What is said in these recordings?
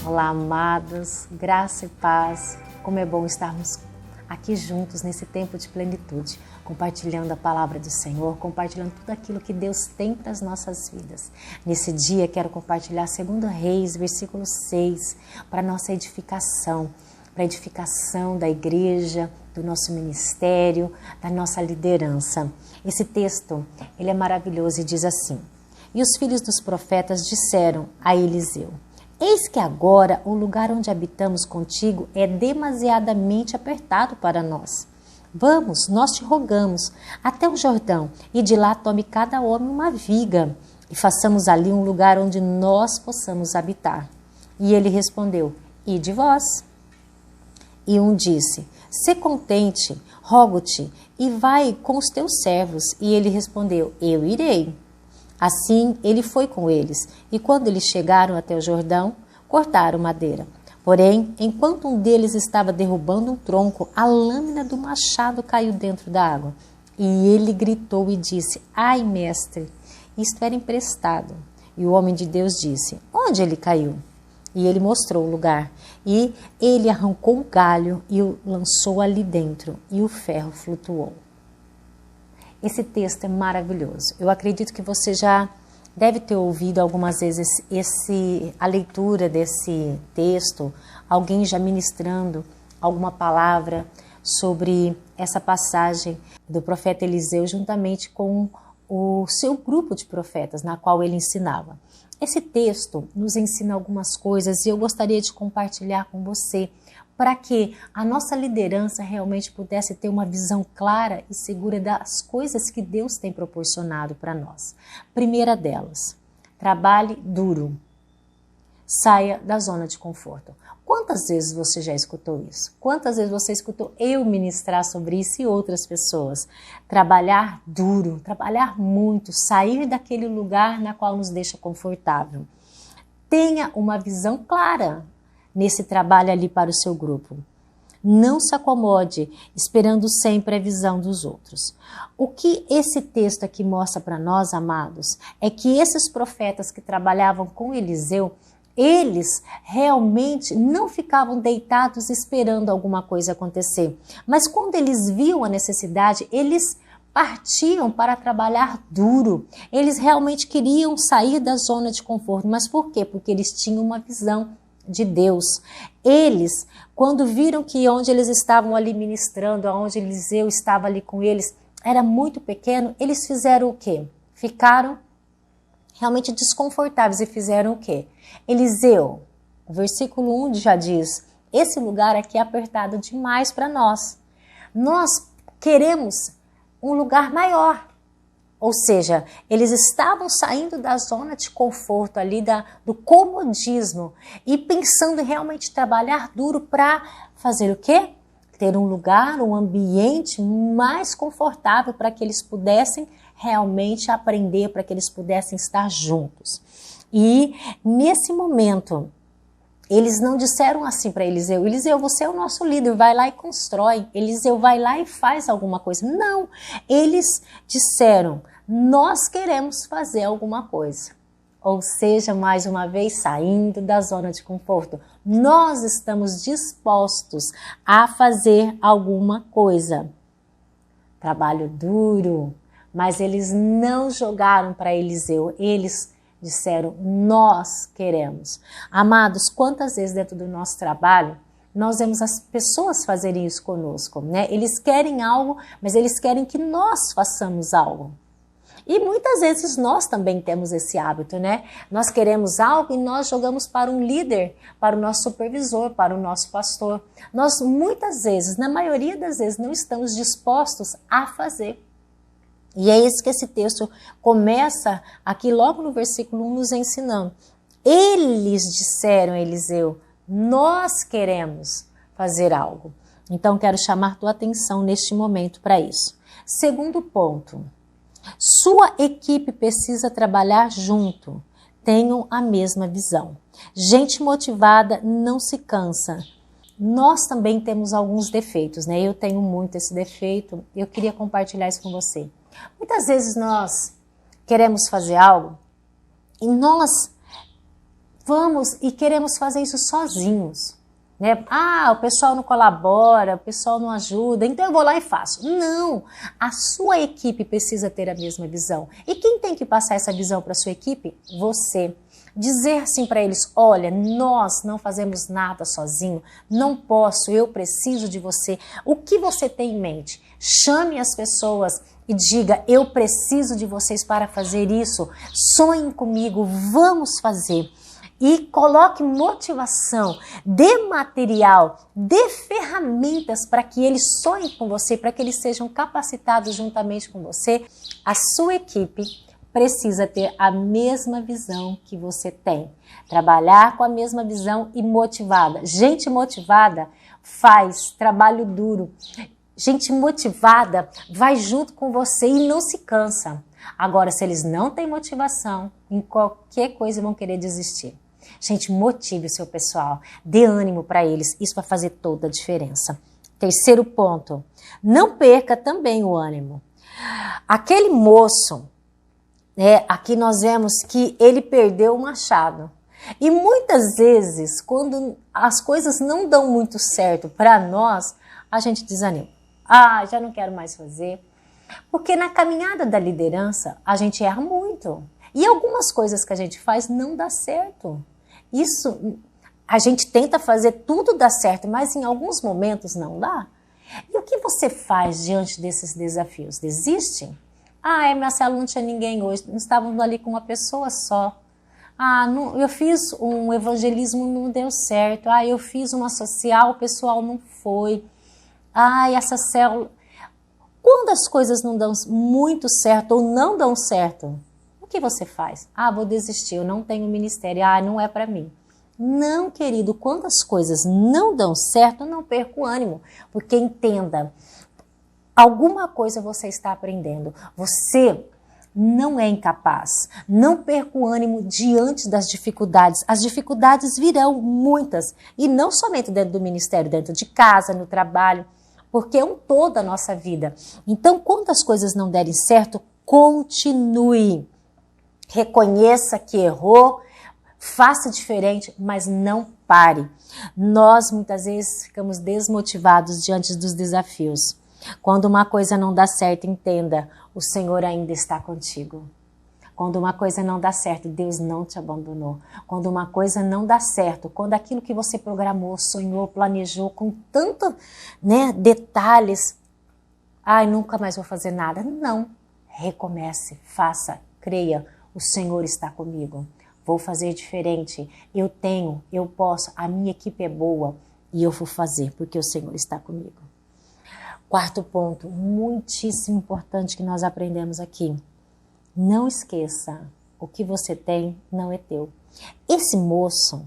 Olá, amados, graça e paz. Como é bom estarmos aqui juntos nesse tempo de plenitude, compartilhando a palavra do Senhor, compartilhando tudo aquilo que Deus tem para as nossas vidas. Nesse dia quero compartilhar 2 Reis, versículo 6, para nossa edificação, para a edificação da igreja, do nosso ministério, da nossa liderança. Esse texto, ele é maravilhoso e diz assim: E os filhos dos profetas disseram a Eliseu: Eis que agora o lugar onde habitamos contigo é demasiadamente apertado para nós. Vamos, nós te rogamos, até o Jordão, e de lá tome cada homem uma viga, e façamos ali um lugar onde nós possamos habitar. E ele respondeu: Ide vós. E um disse: Sê contente, rogo-te, e vai com os teus servos. E ele respondeu: Eu irei. Assim ele foi com eles, e quando eles chegaram até o Jordão, cortaram madeira. Porém, enquanto um deles estava derrubando um tronco, a lâmina do machado caiu dentro da água. E ele gritou e disse: Ai, mestre, isto era emprestado. E o homem de Deus disse: Onde ele caiu? E ele mostrou o lugar. E ele arrancou o galho e o lançou ali dentro, e o ferro flutuou. Esse texto é maravilhoso. Eu acredito que você já deve ter ouvido algumas vezes a leitura desse texto, alguém já ministrando alguma palavra sobre essa passagem do profeta Eliseu juntamente com o seu grupo de profetas, na qual ele ensinava. Esse texto nos ensina algumas coisas e eu gostaria de compartilhar com você para que a nossa liderança realmente pudesse ter uma visão clara e segura das coisas que Deus tem proporcionado para nós. Primeira delas, trabalhe duro, saia da zona de conforto. Quantas vezes você já escutou isso? Quantas vezes você escutou eu ministrar sobre isso e outras pessoas? Trabalhar duro, trabalhar muito, sair daquele lugar na qual nos deixa confortável. Tenha uma visão clara nesse trabalho ali para o seu grupo. Não se acomode esperando sempre a visão dos outros. O que esse texto aqui mostra para nós, amados, é que esses profetas que trabalhavam com Eliseu, eles realmente não ficavam deitados esperando alguma coisa acontecer. Mas quando eles viam a necessidade, eles partiam para trabalhar duro. Eles realmente queriam sair da zona de conforto. Mas por quê? Porque eles tinham uma visão de Deus. Eles, quando viram que onde eles estavam ali ministrando, onde Eliseu estava ali com eles, era muito pequeno, eles fizeram o quê? Ficaram realmente desconfortáveis e fizeram o quê? Eliseu, o versículo 1 já diz: esse lugar aqui é apertado demais para nós. Nós queremos um lugar maior. Ou seja, eles estavam saindo da zona de conforto ali, do comodismo e pensando em realmente trabalhar duro para fazer o quê? Ter um lugar, um ambiente mais confortável para que eles pudessem realmente aprender, para que eles pudessem estar juntos. E nesse momento, eles não disseram assim para Eliseu: Eliseu, você é o nosso líder, vai lá e constrói. Eliseu, vai lá e faz alguma coisa. Não, eles disseram: nós queremos fazer alguma coisa. Ou seja, mais uma vez, saindo da zona de conforto. Nós estamos dispostos a fazer alguma coisa. Trabalho duro, mas eles não jogaram para Eliseu, eles disseram: nós queremos. Amados, quantas vezes dentro do nosso trabalho nós vemos as pessoas fazerem isso conosco, né? Eles querem algo, mas eles querem que nós façamos algo. E muitas vezes nós também temos esse hábito, né? Nós queremos algo e nós jogamos para um líder, para o nosso supervisor, para o nosso pastor. Nós muitas vezes, na maioria das vezes, não estamos dispostos a fazer. E é isso que esse texto começa aqui logo no versículo 1 nos ensinando. Eles disseram a Eliseu: nós queremos fazer algo. Então quero chamar tua atenção neste momento para isso. Segundo ponto, sua equipe precisa trabalhar junto, tenham a mesma visão. Gente motivada não se cansa. Nós também temos alguns defeitos, né? Eu tenho muito esse defeito, eu queria compartilhar isso com você. Muitas vezes nós queremos fazer algo e nós vamos e queremos fazer isso sozinhos. Né? Ah, o pessoal não colabora, o pessoal não ajuda, então eu vou lá e faço. Não, a sua equipe precisa ter a mesma visão. E quem tem que passar essa visão para a sua equipe? Você. Dizer assim para eles, olha, nós não fazemos nada sozinho, não posso, eu preciso de você. O que você tem em mente? Chame as pessoas e diga, eu preciso de vocês para fazer isso, sonhem comigo, vamos fazer. E coloque motivação, dê material, dê ferramentas para que eles sonhem com você, para que eles sejam capacitados juntamente com você. A sua equipe precisa ter a mesma visão que você tem. Trabalhar com a mesma visão e motivada. Gente motivada faz trabalho duro. Gente motivada vai junto com você e não se cansa. Agora, se eles não têm motivação, em qualquer coisa vão querer desistir. Gente, motive o seu pessoal, dê ânimo para eles, isso vai fazer toda a diferença. Terceiro ponto, não perca também o ânimo. Aquele moço, aqui nós vemos que ele perdeu o machado. E muitas vezes, quando as coisas não dão muito certo para nós, a gente desanima. Ah, já não quero mais fazer. Porque na caminhada da liderança, a gente erra muito. E algumas coisas que a gente faz não dá certo. Isso, a gente tenta fazer tudo dar certo, mas em alguns momentos não dá. E o que você faz diante desses desafios? Desiste? Ah, minha célula não tinha ninguém hoje, nós estávamos ali com uma pessoa só. Ah, não, eu fiz um evangelismo, não deu certo. Ah, eu fiz uma social, o pessoal não foi. Ah, essa célula... Quando as coisas não dão muito certo ou não dão certo, o que você faz? Ah, vou desistir, eu não tenho ministério, ah, não é para mim. Não, querido, quando as coisas não dão certo, não perca o ânimo, porque entenda, alguma coisa você está aprendendo, você não é incapaz, não perca o ânimo diante das dificuldades, as dificuldades virão muitas, e não somente dentro do ministério, dentro de casa, no trabalho, porque é um todo a nossa vida. Então, quando as coisas não derem certo, continue. Reconheça que errou, faça diferente, mas não pare. Nós, muitas vezes, ficamos desmotivados diante dos desafios. Quando uma coisa não dá certo, entenda, o Senhor ainda está contigo. Quando uma coisa não dá certo, Deus não te abandonou. Quando uma coisa não dá certo, quando aquilo que você programou, sonhou, planejou com tanto detalhes, ai, nunca mais vou fazer nada. Não, recomece, faça, creia, o Senhor está comigo. Vou fazer diferente, eu tenho, eu posso, a minha equipe é boa e eu vou fazer porque o Senhor está comigo. Quarto ponto, muitíssimo importante que nós aprendemos aqui. Não esqueça, o que você tem não é teu. Esse moço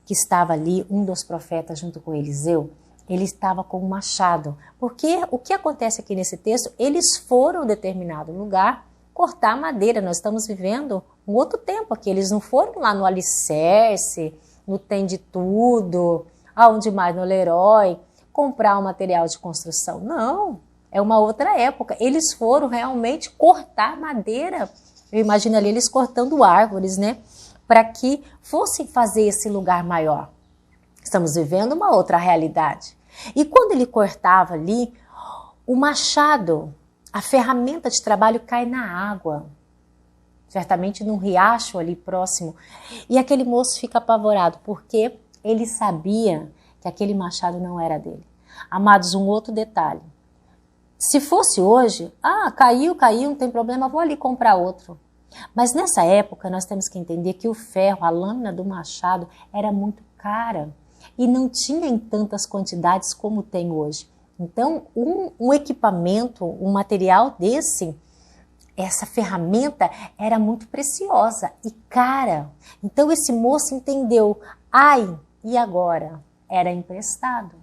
que estava ali, um dos profetas junto com Eliseu, ele estava com um machado. Porque o que acontece aqui nesse texto, eles foram a um determinado lugar cortar madeira. Nós estamos vivendo um outro tempo aqui. Eles não foram lá no Alicerce, no Tem de Tudo, aonde mais, no Leroy, comprar um material de construção. Não, é uma outra época. Eles foram realmente cortar madeira. Eu imagino ali eles cortando árvores, para que fossem fazer esse lugar maior. Estamos vivendo uma outra realidade. E quando ele cortava ali, o machado, a ferramenta de trabalho cai na água. Certamente num riacho ali próximo. E aquele moço fica apavorado, porque ele sabia que aquele machado não era dele. Amados, um outro detalhe. Se fosse hoje, caiu, não tem problema, vou ali comprar outro. Mas nessa época nós temos que entender que o ferro, a lâmina do machado era muito cara e não tinha em tantas quantidades como tem hoje. Então um equipamento, um material desse, essa ferramenta era muito preciosa e cara. Então esse moço entendeu, e agora? Era emprestado.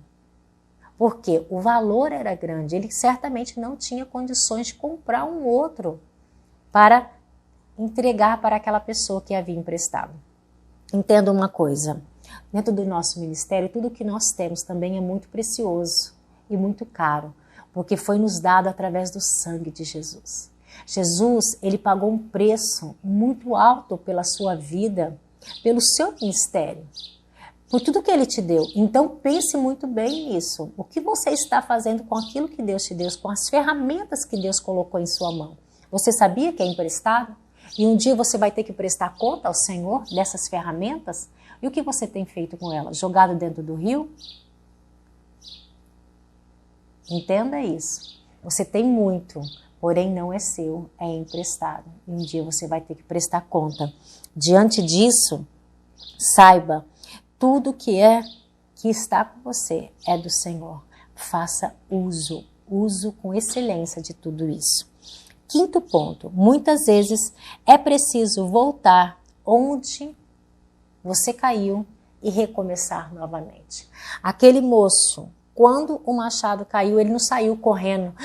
Porque o valor era grande, ele certamente não tinha condições de comprar um outro para entregar para aquela pessoa que havia emprestado. Entenda uma coisa, dentro do nosso ministério, tudo que nós temos também é muito precioso e muito caro, porque foi nos dado através do sangue de Jesus. Jesus, ele pagou um preço muito alto pela sua vida, pelo seu ministério, por tudo que Ele te deu. Então pense muito bem nisso. O que você está fazendo com aquilo que Deus te deu, com as ferramentas que Deus colocou em sua mão? Você sabia que é emprestado? E um dia você vai ter que prestar conta ao Senhor dessas ferramentas? E o que você tem feito com elas? Jogado dentro do rio? Entenda isso. Você tem muito, porém não é seu, é emprestado. E um dia você vai ter que prestar conta. Diante disso, saiba, tudo que está com você é do Senhor. Faça uso com excelência de tudo isso. Quinto ponto, muitas vezes é preciso voltar onde você caiu e recomeçar novamente. Aquele moço, quando o machado caiu, ele não saiu correndo.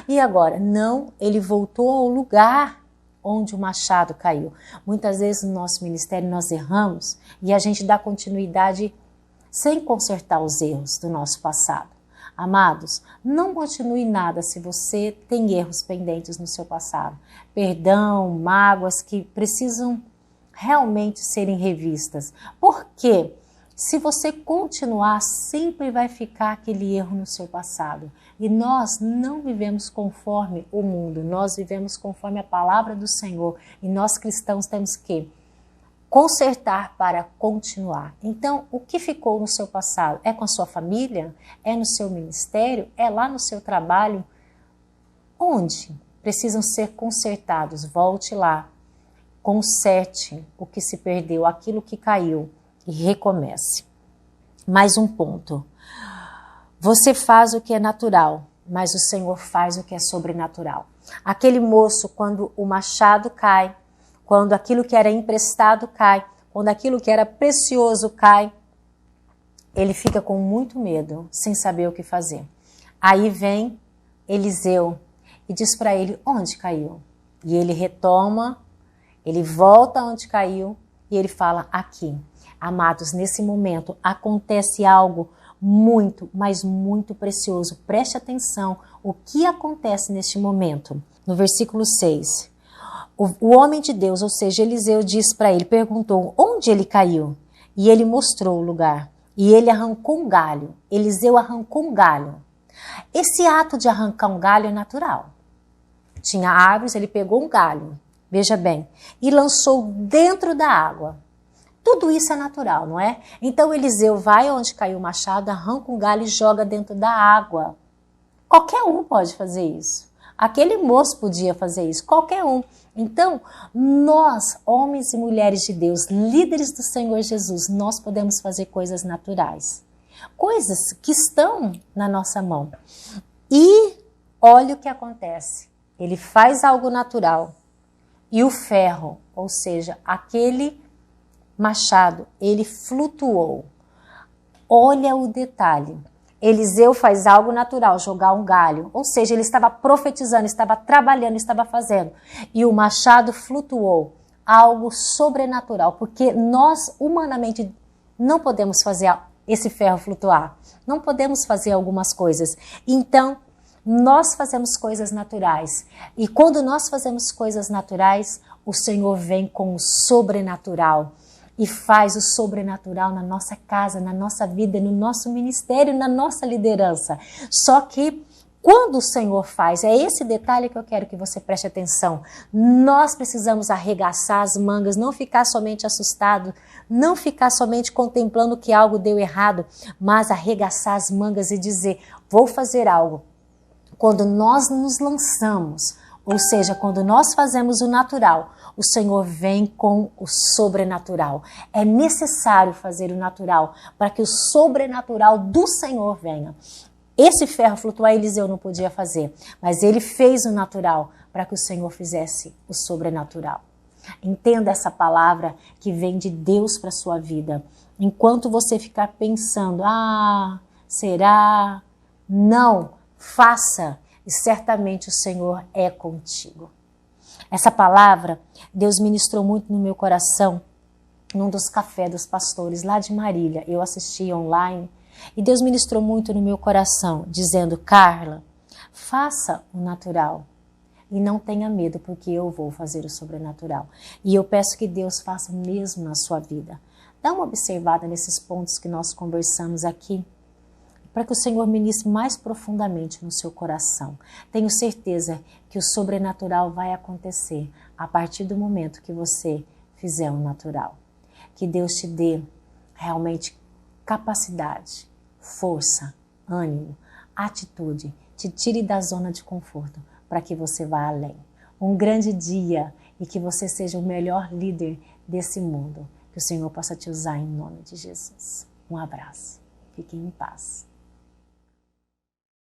E agora? Não, ele voltou ao lugar onde o machado caiu. Muitas vezes no nosso ministério nós erramos e a gente dá continuidade sem consertar os erros do nosso passado. Amados, não continue nada se você tem erros pendentes no seu passado. Perdão, mágoas que precisam realmente serem revistas. Por quê? Se você continuar, sempre vai ficar aquele erro no seu passado. E nós não vivemos conforme o mundo, nós vivemos conforme a palavra do Senhor. E nós cristãos temos que consertar para continuar. Então, o que ficou no seu passado? É com a sua família? É no seu ministério? É lá no seu trabalho? Onde precisam ser consertados? Volte lá, conserte o que se perdeu, aquilo que caiu e recomece. Mais um ponto. Você faz o que é natural, mas o Senhor faz o que é sobrenatural. Aquele moço, quando o machado cai, quando aquilo que era emprestado cai, quando aquilo que era precioso cai, ele fica com muito medo, sem saber o que fazer. Aí vem Eliseu e diz para ele onde caiu. E ele retoma, ele volta onde caiu e ele fala aqui. Amados, nesse momento acontece algo muito, mas muito precioso. Preste atenção o que acontece neste momento. No versículo 6, o homem de Deus, ou seja, Eliseu, disse para ele, perguntou onde ele caiu. E ele mostrou o lugar. E ele arrancou um galho. Eliseu arrancou um galho. Esse ato de arrancar um galho é natural. Tinha árvores, ele pegou um galho, veja bem, e lançou dentro da água. Tudo isso é natural, não é? Então Eliseu vai onde caiu o machado, arranca um galho e joga dentro da água. Qualquer um pode fazer isso. Aquele moço podia fazer isso, qualquer um. Então, nós, homens e mulheres de Deus, líderes do Senhor Jesus, nós podemos fazer coisas naturais. Coisas que estão na nossa mão. E olha o que acontece. Ele faz algo natural. E o ferro, ou seja, aquele machado, ele flutuou. Olha o detalhe. Eliseu faz algo natural, jogar um galho. Ou seja, ele estava profetizando, estava trabalhando, estava fazendo. E o machado flutuou. Algo sobrenatural. Porque nós, humanamente, não podemos fazer esse ferro flutuar. Não podemos fazer algumas coisas. Então, nós fazemos coisas naturais. E quando nós fazemos coisas naturais, o Senhor vem com o sobrenatural. E faz o sobrenatural na nossa casa, na nossa vida, no nosso ministério, na nossa liderança. Só que quando o Senhor faz, é esse detalhe que eu quero que você preste atenção. Nós precisamos arregaçar as mangas, não ficar somente assustado, não ficar somente contemplando que algo deu errado, mas arregaçar as mangas e dizer, vou fazer algo. Quando nós nos lançamos, ou seja, quando nós fazemos o natural, o Senhor vem com o sobrenatural. É necessário fazer o natural para que o sobrenatural do Senhor venha. Esse ferro flutuar Eliseu não podia fazer, mas ele fez o natural para que o Senhor fizesse o sobrenatural. Entenda essa palavra que vem de Deus para a sua vida. Enquanto você ficar pensando, será? Não, faça. E certamente o Senhor é contigo. Essa palavra, Deus ministrou muito no meu coração, num dos cafés dos pastores lá de Marília. Eu assisti online e Deus ministrou muito no meu coração, dizendo, Carla, faça o natural. E não tenha medo, porque eu vou fazer o sobrenatural. E eu peço que Deus faça o mesmo na sua vida. Dá uma observada nesses pontos que nós conversamos aqui, para que o Senhor ministre mais profundamente no seu coração. Tenho certeza que o sobrenatural vai acontecer a partir do momento que você fizer o natural. Que Deus te dê realmente capacidade, força, ânimo, atitude, te tire da zona de conforto para que você vá além. Um grande dia e que você seja o melhor líder desse mundo. Que o Senhor possa te usar em nome de Jesus. Um abraço. Fiquem em paz.